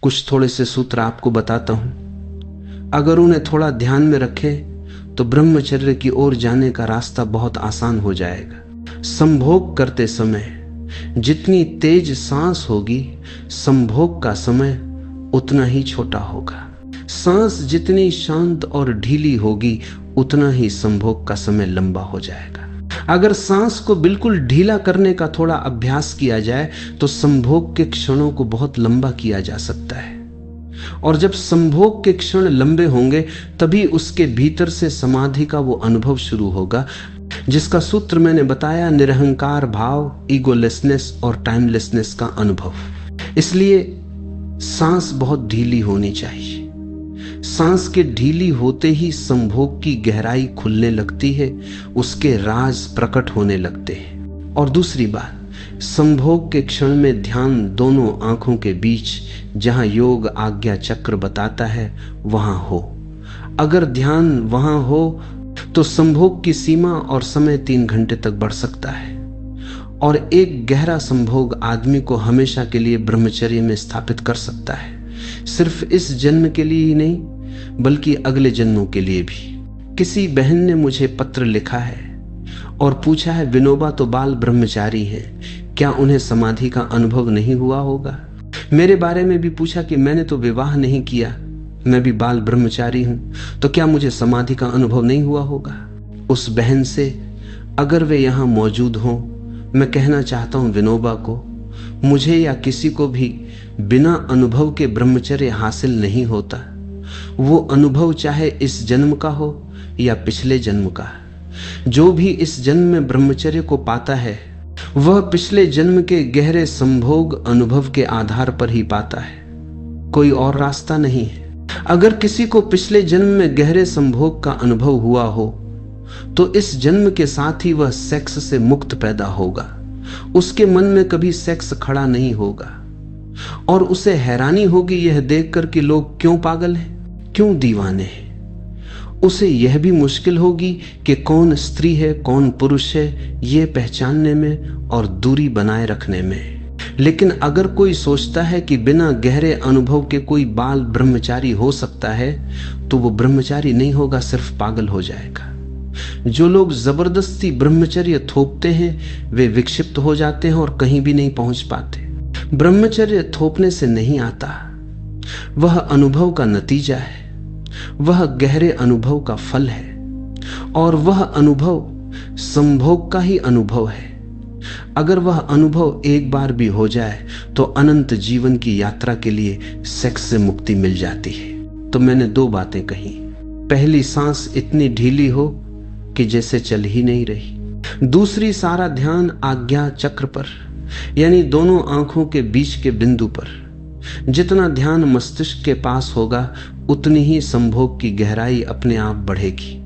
कुछ थोड़े से सूत्र आपको बताता हूं। अगर उन्हें थोड़ा ध्यान में रखें तो ब्रह्मचर्य की ओर जाने का रास्ता बहुत आसान हो जाएगा। संभोग करते समय जितनी तेज सांस होगी, संभोग का समय उतना ही छोटा होगा। सांस जितनी शांत और ढीली होगी, उतना ही संभोग का समय लंबा हो जाएगा। अगर सांस को बिल्कुल ढीला करने का थोड़ा अभ्यास किया जाए तो संभोग के क्षणों को बहुत लंबा किया जा सकता है। और जब संभोग के क्षण लंबे होंगे, तभी उसके भीतर से समाधि का वो अनुभव शुरू होगा, जिसका सूत्र मैंने बताया, निरहंकार भाव, ईगोलेसनेस और टाइमलेसनेस का अनुभव। इसलिए सांस बहुत ढीली होनी चाहिए। सांस के ढीली होते ही संभोग की गहराई खुलने लगती है, उसके राज प्रकट होने लगते हैं। और दूसरी बात, संभोग के क्षण में ध्यान दोनों आंखों के बीच, जहां योग आज्ञा चक्र बताता है, वहां हो। अगर ध्यान वहां हो तो संभोग की सीमा और समय 3 घंटे तक बढ़ सकता है। और एक गहरा संभोग आदमी को हमेशा के लिए ब्रह्मचर्य में स्थापित कर सकता है। सिर्फ इस जन्म के लिए ही नहीं, बल्कि अगले जन्मों के लिए भी। किसी बहन ने मुझे पत्र लिखा है और पूछा है, विनोबा तो बाल ब्रह्मचारी हैं, क्या उन्हें समाधि का अनुभव नहीं हुआ होगा? मेरे बारे में भी पूछा कि मैंने तो विवाह नहीं किया, मैं भी बाल ब्रह्मचारी हूं, तो क्या मुझे समाधि का अनुभव नहीं हुआ होगा? उस बहन से, अगर वे यहां मौजूद हों, मैं कहना चाहता हूं विनोबा को, मुझे या किसी को भी बिना अनुभव के ब्रह्मचर्य हासिल नहीं होता। वो अनुभव चाहे इस जन्म का हो या पिछले जन्म का। जो भी इस जन्म में ब्रह्मचर्य को पाता है, वह पिछले जन्म के गहरे संभोग अनुभव के आधार पर ही पाता है, कोई और रास्ता नहीं है। अगर किसी को पिछले जन्म में गहरे संभोग का अनुभव हुआ हो, तो इस जन्म के साथ ही वह सेक्स से मुक्त पैदा होगा। उसके मन में कभी सेक्स खड़ा नहीं होगा और उसे हैरानी होगी यह देखकर कि लोग क्यों पागल हैं, क्यों दीवाने हैं। उसे यह भी मुश्किल होगी कि कौन स्त्री है, कौन पुरुष है, ये पहचानने में और दूरी बनाए रखने में। लेकिन अगर कोई सोचता है कि बिना गहरे अनुभव के कोई बाल ब्रह्मचारी हो सकता है, तो वो ब्रह्मचारी नहीं होगा, सिर्फ पागल हो जाएगा। जो लोग जबरदस्ती ब्रह्मचर्य थोपते हैं, वे विक्षिप्त हो जाते हैं और कहीं भी नहीं पहुंच पाते। ब्रह्मचर्य थोपने से नहीं आता, वह अनुभव का नतीजा है, वह गहरे अनुभव का फल है, और वह अनुभव संभोग का ही अनुभव है। अगर वह अनुभव एक बार भी हो जाए तो अनंत जीवन की यात्रा के लिए सेक्स से मुक्ति मिल जाती है। तो मैंने 2 बातें कही। पहली, सांस इतनी ढीली हो कि जैसे चल ही नहीं रही। दूसरी, सारा ध्यान आज्ञा चक्र पर, यानी दोनों आंखों के बीच के बिंदु पर। जितना ध्यान मस्तिष्क के पास होगा, उतनी ही संभोग की गहराई अपने आप बढ़ेगी,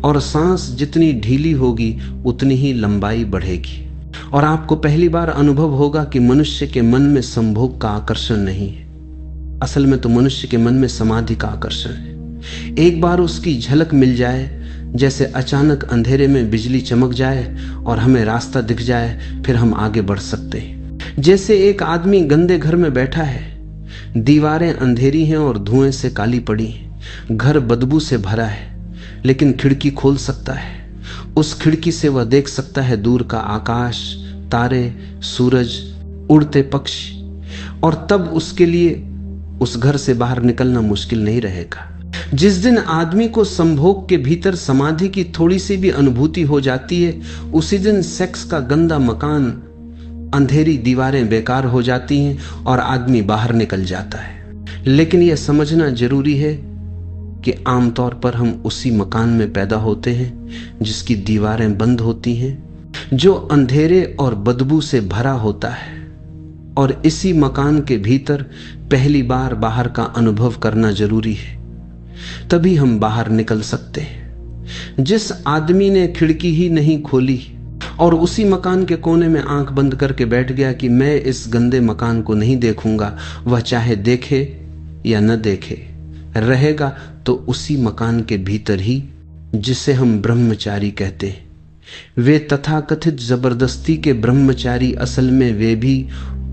और सांस जितनी ढीली होगी उतनी ही लंबाई बढ़ेगी। और आपको पहली बार अनुभव होगा कि मनुष्य के मन में संभोग का आकर्षण नहीं है, असल में तो मनुष्य के मन में समाधि का आकर्षण है। एक बार उसकी झलक मिल जाए, जैसे अचानक अंधेरे में बिजली चमक जाए और हमें रास्ता दिख जाए, फिर हम आगे बढ़ सकते हैं। जैसे एक आदमी गंदे घर में बैठा है, दीवारें अंधेरी हैं और धुएं से काली पड़ी हैं, घर बदबू से भरा है, लेकिन खिड़की खोल सकता है। उस खिड़की से वह देख सकता है दूर का आकाश, तारे, सूरज, उड़ते पक्षी, और तब उसके लिए उस घर से बाहर निकलना मुश्किल नहीं रहेगा। जिस दिन आदमी को संभोग के भीतर समाधि की थोड़ी सी भी अनुभूति हो जाती है, उसी दिन सेक्स का गंदा मकान, अंधेरी दीवारें बेकार हो जाती हैं और आदमी बाहर निकल जाता है। लेकिन यह समझना जरूरी है कि आमतौर पर हम उसी मकान में पैदा होते हैं जिसकी दीवारें बंद होती हैं, जो अंधेरे और बदबू से भरा होता है, और इसी मकान के भीतर पहली बार बाहर का अनुभव करना जरूरी है, तभी हम बाहर निकल सकते हैं। जिस आदमी ने खिड़की ही नहीं खोली और उसी मकान के कोने में आंख बंद करके बैठ गया कि मैं इस गंदे मकान को नहीं देखूंगा, वह चाहे देखे या न देखे, रहेगा तो उसी मकान के भीतर ही, जिसे हम ब्रह्मचारी कहते हैं। वे तथाकथित जबरदस्ती के ब्रह्मचारी असल में वे भी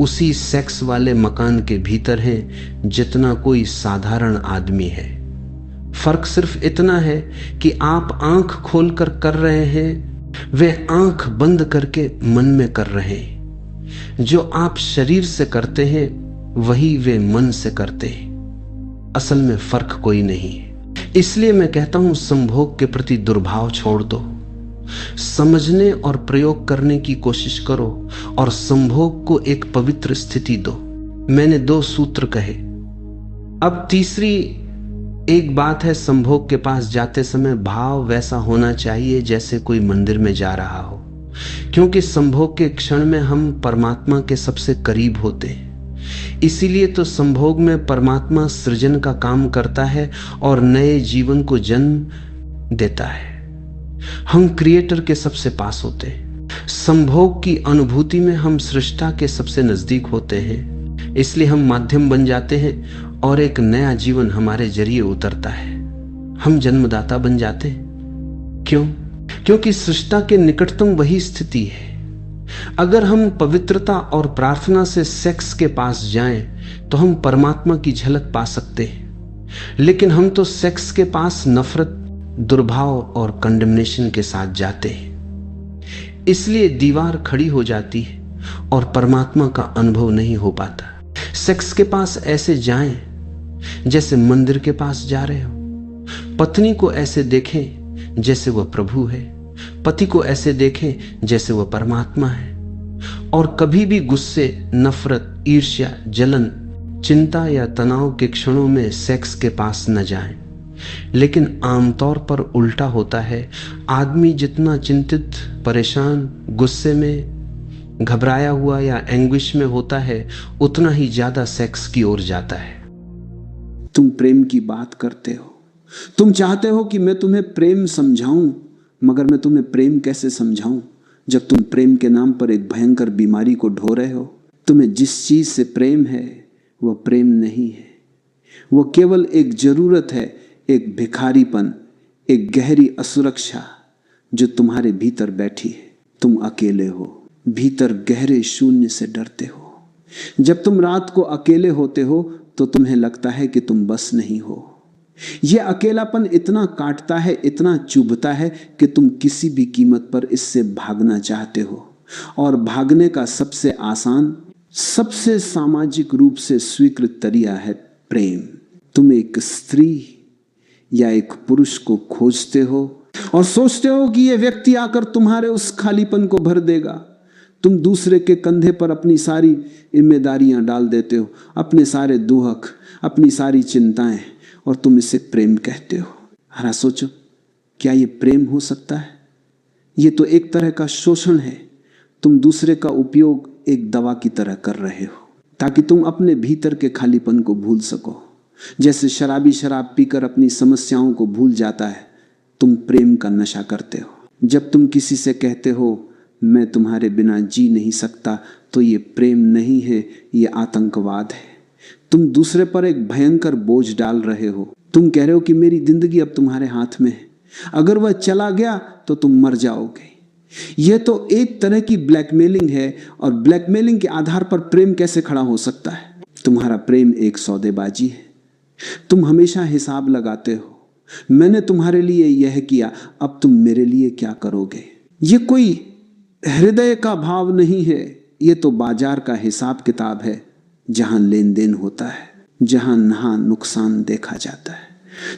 उसी सेक्स वाले मकान के भीतर हैं जितना कोई साधारण आदमी है। फर्क सिर्फ इतना है कि आप आंख खोलकर कर रहे हैं, वे आंख बंद करके मन में कर रहे हैं। जो आप शरीर से करते हैं वही वे मन से करते हैं। असल में फर्क कोई नहीं है। इसलिए मैं कहता हूं, संभोग के प्रति दुर्भाव छोड़ दो, समझने और प्रयोग करने की कोशिश करो और संभोग को एक पवित्र स्थिति दो। मैंने 2 सूत्र कहे, अब तीसरी एक बात है, संभोग के पास जाते समय भाव वैसा होना चाहिए जैसे कोई मंदिर में जा रहा हो, क्योंकि संभोग के क्षण में हम परमात्मा के सबसे करीब होते हैं। इसीलिए तो संभोग में परमात्मा सृजन का काम करता है और नए जीवन को जन्म देता है। हम क्रिएटर के सबसे पास होते हैं। संभोग की अनुभूति में हम सृष्टा के सबसे नजदीक होते हैं। इसलिए हम माध्यम बन जाते हैं और एक नया जीवन हमारे जरिए उतरता है। हम जन्मदाता बन जाते हैं। क्यों? क्योंकि सृष्टा के निकटतम वही स्थिति है। अगर हम पवित्रता और प्रार्थना से सेक्स के पास जाएं तो हम परमात्मा की झलक पा सकते हैं, लेकिन हम तो सेक्स के पास नफरत, दुर्भाव और कंडेमनेशन के साथ जाते हैं। इसलिए दीवार खड़ी हो जाती है और परमात्मा का अनुभव नहीं हो पाता। सेक्स के पास ऐसे जाएं जैसे मंदिर के पास जा रहे हो। पत्नी को ऐसे देखें जैसे वह प्रभु है, पति को ऐसे देखें जैसे वह परमात्मा है। और कभी भी गुस्से, नफरत, ईर्ष्या, जलन, चिंता या तनाव के क्षणों में सेक्स के पास न जाएं। लेकिन आमतौर पर उल्टा होता है। आदमी जितना चिंतित, परेशान, गुस्से में, घबराया हुआ या एंग्विश में होता है, उतना ही ज्यादा सेक्स की ओर जाता है। तुम प्रेम की बात करते हो, तुम चाहते हो कि मैं तुम्हें प्रेम समझाऊं, मगर मैं तुम्हें प्रेम कैसे समझाऊं जब तुम प्रेम के नाम पर एक भयंकर बीमारी को ढो रहे हो। तुम्हें जिस चीज से प्रेम है वह प्रेम नहीं है, वह केवल एक जरूरत है, एक भिखारीपन, एक गहरी असुरक्षा जो तुम्हारे भीतर बैठी है। तुम अकेले हो, भीतर गहरे शून्य से डरते हो। जब तुम रात को अकेले होते हो तो तुम्हें लगता है कि तुम बस नहीं हो। यह अकेलापन इतना काटता है, इतना चुभता है कि तुम किसी भी कीमत पर इससे भागना चाहते हो। और भागने का सबसे आसान, सबसे सामाजिक रूप से स्वीकृत तरीका है प्रेम। तुम एक स्त्री या एक पुरुष को खोजते हो और सोचते हो कि यह व्यक्ति आकर तुम्हारे उस खालीपन को भर देगा। तुम दूसरे के कंधे पर अपनी सारी जिम्मेदारियां डाल देते हो, अपने सारे दुख, अपनी सारी चिंताएं, और तुम इसे प्रेम कहते हो। हरा सोचो, क्या ये प्रेम हो सकता है? ये तो एक तरह का शोषण है। तुम दूसरे का उपयोग एक दवा की तरह कर रहे हो ताकि तुम अपने भीतर के खालीपन को भूल सको। जैसे शराबी शराब पीकर अपनी समस्याओं को भूल जाता है, तुम प्रेम का नशा करते हो। जब तुम किसी से कहते हो मैं तुम्हारे बिना जी नहीं सकता, तो ये प्रेम नहीं है, ये आतंकवाद है। तुम दूसरे पर एक भयंकर बोझ डाल रहे हो। तुम कह रहे हो कि मेरी जिंदगी अब तुम्हारे हाथ में है, अगर वह चला गया तो तुम मर जाओगे। यह तो एक तरह की ब्लैकमेलिंग है, और ब्लैकमेलिंग के आधार पर प्रेम कैसे खड़ा हो सकता है? तुम्हारा प्रेम एक सौदेबाजी है। तुम हमेशा हिसाब लगाते हो, मैंने तुम्हारे लिए यह किया, अब तुम मेरे लिए क्या करोगे? यह कोई हृदय का भाव नहीं है, यह तो बाजार का हिसाब किताब है, जहां लेन देन होता है, जहां नहा नुकसान देखा जाता है।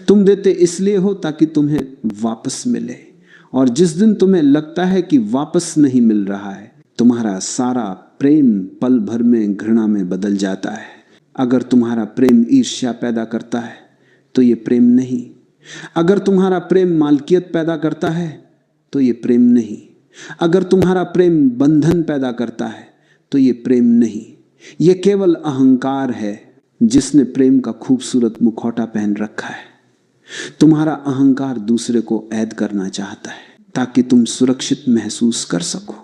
तुम देते इसलिए हो ताकि तुम्हें वापस मिले, और जिस दिन तुम्हें लगता है कि वापस नहीं मिल रहा है, तुम्हारा सारा प्रेम पल भर में घृणा में बदल जाता है। अगर तुम्हारा प्रेम ईर्ष्या पैदा करता है तो ये प्रेम नहीं। अगर तुम्हारा प्रेम मालकियत पैदा करता है तो ये प्रेम नहीं। अगर तुम्हारा प्रेम बंधन पैदा करता है तो ये प्रेम नहीं। ये केवल अहंकार है जिसने प्रेम का खूबसूरत मुखौटा पहन रखा है। तुम्हारा अहंकार दूसरे को ऐद करना चाहता है ताकि तुम सुरक्षित महसूस कर सको।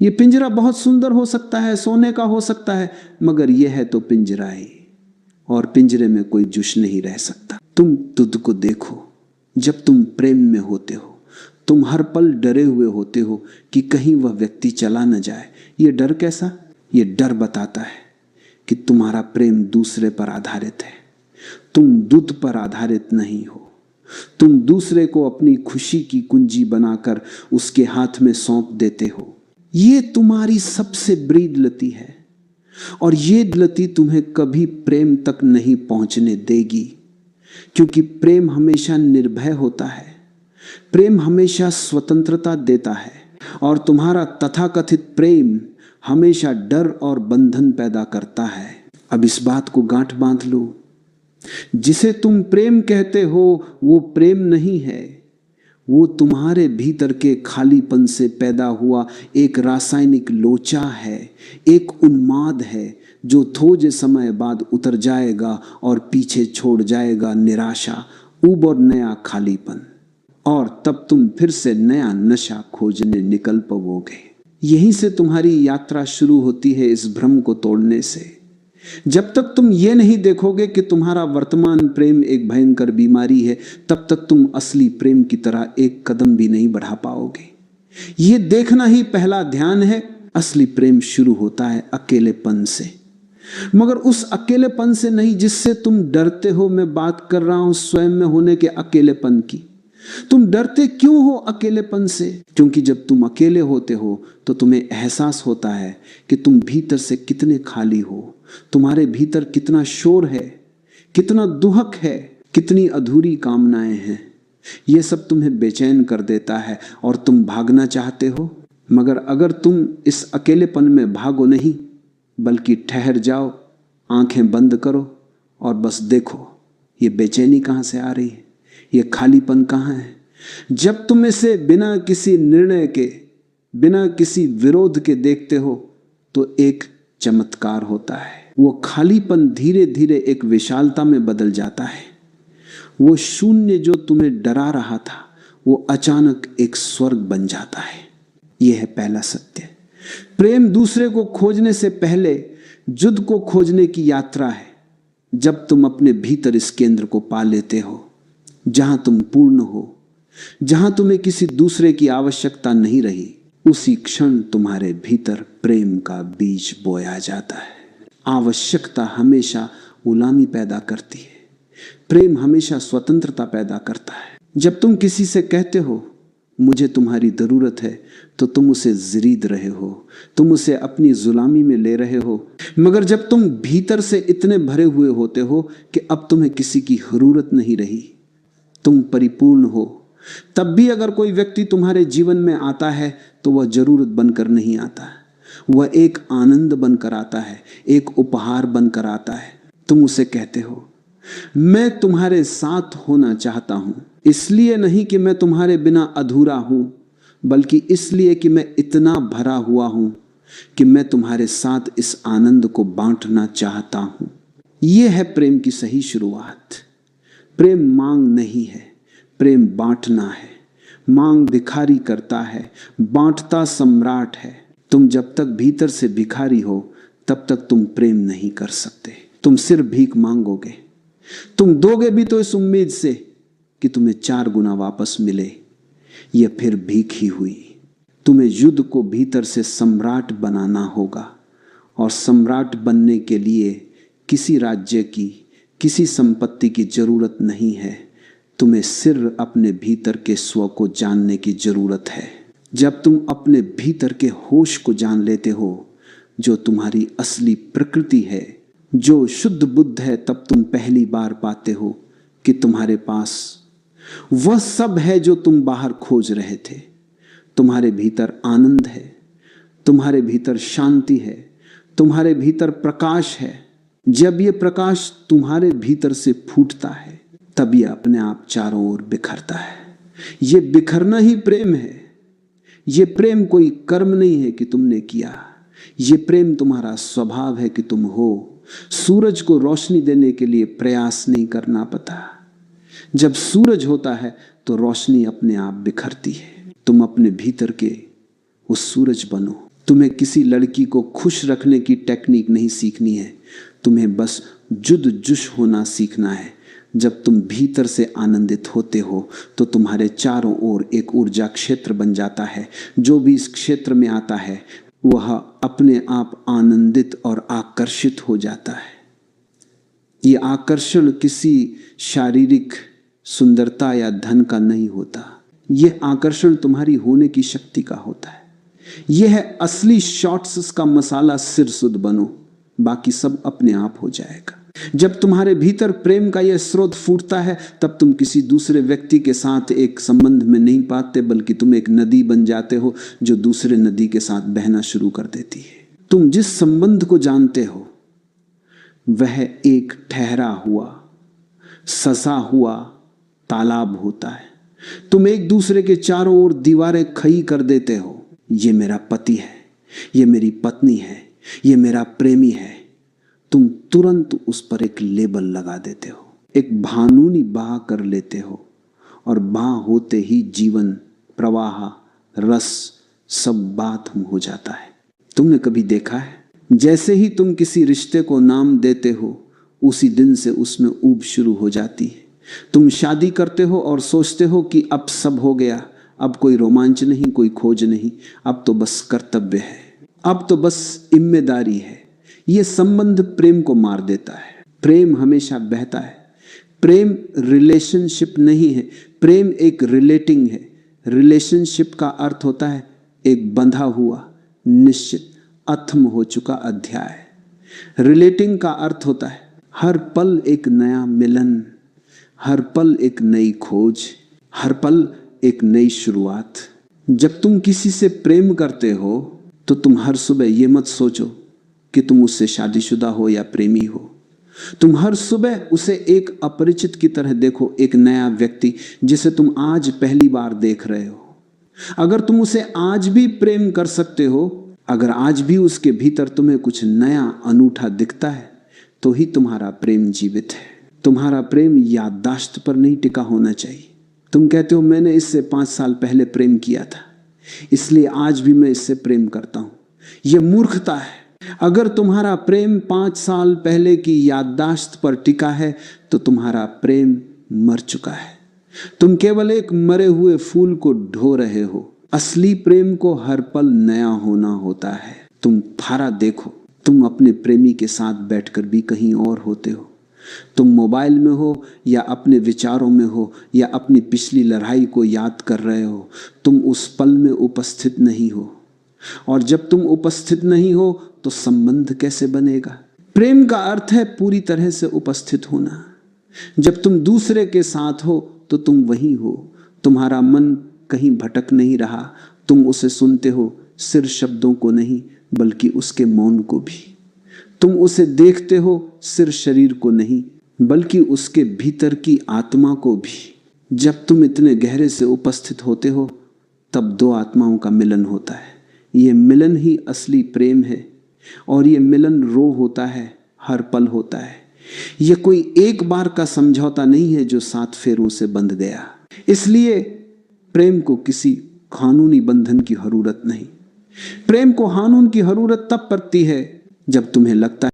ये पिंजरा बहुत सुंदर हो सकता है, सोने का हो सकता है, मगर यह है तो पिंजरा ही, और पिंजरे में कोई जुश नहीं रह सकता। तुम खुद को देखो, जब तुम प्रेम में होते हो तुम हर पल डरे हुए होते हो कि कहीं वह व्यक्ति चला न जाए। ये डर कैसा? ये डर बताता है कि तुम्हारा प्रेम दूसरे पर आधारित है। तुम दूत पर आधारित नहीं हो। तुम दूसरे को अपनी खुशी की कुंजी बनाकर उसके हाथ में सौंप देते हो। ये तुम्हारी सबसे बड़ी गलती है और ये गलती तुम्हें कभी प्रेम तक नहीं पहुंचने देगी, क्योंकि प्रेम हमेशा निर्भय होता है, प्रेम हमेशा स्वतंत्रता देता है और तुम्हारा तथाकथित प्रेम हमेशा डर और बंधन पैदा करता है। अब इस बात को गांठ बांध लो, जिसे तुम प्रेम कहते हो वो प्रेम नहीं है, वो तुम्हारे भीतर के खालीपन से पैदा हुआ एक रासायनिक लोचा है, एक उन्माद है जो थोड़े समय बाद उतर जाएगा और पीछे छोड़ जाएगा निराशा, ऊब और नया खालीपन, और तब तुम फिर से नया नशा खोजने निकल पड़ोगे। यहीं से तुम्हारी यात्रा शुरू होती है इस भ्रम को तोड़ने से। जब तक तुम ये नहीं देखोगे कि तुम्हारा वर्तमान प्रेम एक भयंकर बीमारी है, तब तक तुम असली प्रेम की तरह एक कदम भी नहीं बढ़ा पाओगे। ये देखना ही पहला ध्यान है। असली प्रेम शुरू होता है अकेलेपन से, मगर उस अकेलेपन से नहीं जिससे तुम डरते हो। मैं बात कर रहा हूं स्वयं में होने के अकेलेपन की। तुम डरते क्यों हो अकेलेपन से? क्योंकि जब तुम अकेले होते हो तो तुम्हें एहसास होता है कि तुम भीतर से कितने खाली हो, तुम्हारे भीतर कितना शोर है, कितना दुहक है, कितनी अधूरी कामनाएं हैं। यह सब तुम्हें बेचैन कर देता है और तुम भागना चाहते हो। मगर अगर तुम इस अकेलेपन में भागो नहीं, बल्कि ठहर जाओ, आंखें बंद करो और बस देखो ये बेचैनी कहां से आ रही है, ये खालीपन कहां है। जब तुम इसे बिना किसी निर्णय के, बिना किसी विरोध के देखते हो तो एक चमत्कार होता है। वो खालीपन धीरे धीरे एक विशालता में बदल जाता है। वो शून्य जो तुम्हें डरा रहा था वो अचानक एक स्वर्ग बन जाता है। यह है पहला सत्य। प्रेम दूसरे को खोजने से पहले युद्ध को खोजने की यात्रा है। जब तुम अपने भीतर इस केंद्र को पा लेते हो जहां तुम पूर्ण हो, जहां तुम्हें किसी दूसरे की आवश्यकता नहीं रही, उसी क्षण तुम्हारे भीतर प्रेम का बीज बोया जाता है। आवश्यकता हमेशा गुलामी पैदा करती है, प्रेम हमेशा स्वतंत्रता पैदा करता है। जब तुम किसी से कहते हो मुझे तुम्हारी जरूरत है, तो तुम उसे जरीद रहे हो, तुम उसे अपनी गुलामी में ले रहे हो। मगर जब तुम भीतर से इतने भरे हुए होते हो कि अब तुम्हें किसी की जरूरत नहीं रही, तुम परिपूर्ण हो, तब भी अगर कोई व्यक्ति तुम्हारे जीवन में आता है तो वह जरूरत बनकर नहीं आता, वह एक आनंद बनकर आता है, एक उपहार बनकर आता है। तुम उसे कहते हो मैं तुम्हारे साथ होना चाहता हूं, इसलिए नहीं कि मैं तुम्हारे बिना अधूरा हूं, बल्कि इसलिए कि मैं इतना भरा हुआ हूं कि मैं तुम्हारे साथ इस आनंद को बांटना चाहता हूं। यह है प्रेम की सही शुरुआत। प्रेम मांग नहीं है, प्रेम बांटना है। मांग भिखारी करता है, बांटता सम्राट है। तुम जब तक भीतर से भिखारी हो तब तक तुम प्रेम नहीं कर सकते। तुम सिर्फ भीख मांगोगे। तुम दोगे भी तो इस उम्मीद से कि तुम्हें 4 गुना वापस मिले। यह फिर भीख ही हुई। तुम्हें युद्ध को भीतर से सम्राट बनाना होगा, और सम्राट बनने के लिए किसी राज्य की, किसी संपत्ति की जरूरत नहीं है। तुम्हें सिर्फ अपने भीतर के स्व को जानने की जरूरत है। जब तुम अपने भीतर के होश को जान लेते हो, जो तुम्हारी असली प्रकृति है, जो शुद्ध बुद्ध है, तब तुम पहली बार पाते हो कि तुम्हारे पास वह सब है जो तुम बाहर खोज रहे थे। तुम्हारे भीतर आनंद है, तुम्हारे भीतर शांति है, तुम्हारे भीतर प्रकाश है। जब यह प्रकाश तुम्हारे भीतर से फूटता है तब यह अपने आप चारों ओर बिखरता है। यह बिखरना ही प्रेम है। यह प्रेम कोई कर्म नहीं है कि तुमने किया, यह प्रेम तुम्हारा स्वभाव है कि तुम हो। सूरज को रोशनी देने के लिए प्रयास नहीं करना पड़ता। जब सूरज होता है तो रोशनी अपने आप बिखरती है। तुम अपने भीतर के उस सूरज बनो। तुम्हें किसी लड़की को खुश रखने की टेक्निक नहीं सीखनी है, तुम्हें बस जुद जुश होना सीखना है। जब तुम भीतर से आनंदित होते हो तो तुम्हारे चारों ओर एक ऊर्जा क्षेत्र बन जाता है। जो भी इस क्षेत्र में आता है वह अपने आप आनंदित और आकर्षित हो जाता है। ये आकर्षण किसी शारीरिक सुंदरता या धन का नहीं होता, यह आकर्षण तुम्हारी होने की शक्ति का होता है। यह है असली शॉर्ट्स का मसाला। सिर सुध बनो, बाकी सब अपने आप हो जाएगा। जब तुम्हारे भीतर प्रेम का यह स्रोत फूटता है तब तुम किसी दूसरे व्यक्ति के साथ एक संबंध में नहीं पाते, बल्कि तुम एक नदी बन जाते हो जो दूसरे नदी के साथ बहना शुरू कर देती है। तुम जिस संबंध को जानते हो वह एक ठहरा हुआ, सजा हुआ तालाब होता है। तुम एक दूसरे के चारों ओर दीवारें खड़ी कर देते हो। ये मेरा पति है, ये मेरी पत्नी है, ये मेरा प्रेमी है। तुम तुरंत उस पर एक लेबल लगा देते हो, एक भानूनी बाह कर लेते हो, और बाह होते ही जीवन, प्रवाह, रस सब बात हो जाता है। तुमने कभी देखा है, जैसे ही तुम किसी रिश्ते को नाम देते हो उसी दिन से उसमें ऊब शुरू हो जाती है। तुम शादी करते हो और सोचते हो कि अब सब हो गया, अब कोई रोमांच नहीं, कोई खोज नहीं, अब तो बस कर्तव्य है, अब तो बस जिम्मेदारी है। यह संबंध प्रेम को मार देता है। प्रेम हमेशा बहता है। प्रेम रिलेशनशिप नहीं है, प्रेम एक रिलेटिंग है। रिलेशनशिप का अर्थ होता है एक बंधा हुआ, निश्चित, अथम हो चुका अध्याय। रिलेटिंग का अर्थ होता है हर पल एक नया मिलन, हर पल एक नई खोज, हर पल एक नई शुरुआत। जब तुम किसी से प्रेम करते हो तो तुम हर सुबह ये मत सोचो कि तुम उससे शादीशुदा हो या प्रेमी हो। तुम हर सुबह उसे एक अपरिचित की तरह देखो, एक नया व्यक्ति जिसे तुम आज पहली बार देख रहे हो। अगर तुम उसे आज भी प्रेम कर सकते हो, अगर आज भी उसके भीतर तुम्हें कुछ नया अनूठा दिखता है, तो ही तुम्हारा प्रेम जीवित है। तुम्हारा प्रेम याददाश्त पर नहीं टिका होना चाहिए। तुम कहते हो मैंने इससे 5 साल पहले प्रेम किया था, इसलिए आज भी मैं इससे प्रेम करता हूं। यह मूर्खता है। अगर तुम्हारा प्रेम 5 साल पहले की याददाश्त पर टिका है तो तुम्हारा प्रेम मर चुका है। तुम केवल एक मरे हुए फूल को ढो रहे हो। असली प्रेम को हर पल नया होना होता है। तुम थारा देखो, तुम अपने प्रेमी के साथ बैठकर भी कहीं और होते हो। तुम मोबाइल में हो या अपने विचारों में हो या अपनी पिछली लड़ाई को याद कर रहे हो, तुम उस पल में उपस्थित नहीं हो। और जब तुम उपस्थित नहीं हो तो संबंध कैसे बनेगा? प्रेम का अर्थ है पूरी तरह से उपस्थित होना। जब तुम दूसरे के साथ हो तो तुम वहीं हो, तुम्हारा मन कहीं भटक नहीं रहा। तुम उसे सुनते हो, सिर्फ शब्दों को नहीं बल्कि उसके मौन को भी। तुम उसे देखते हो, सिर्फ शरीर को नहीं बल्कि उसके भीतर की आत्मा को भी। जब तुम इतने गहरे से उपस्थित होते हो तब 2 आत्माओं का मिलन होता है। ये मिलन ही असली प्रेम है, और ये मिलन रो होता है, हर पल होता है। यह कोई एक बार का समझौता नहीं है जो 7 फेरों से बंध गया। इसलिए प्रेम को किसी कानूनी बंधन की जरूरत नहीं। प्रेम को कानून की जरूरत तब पड़ती है जब तुम्हें लगता है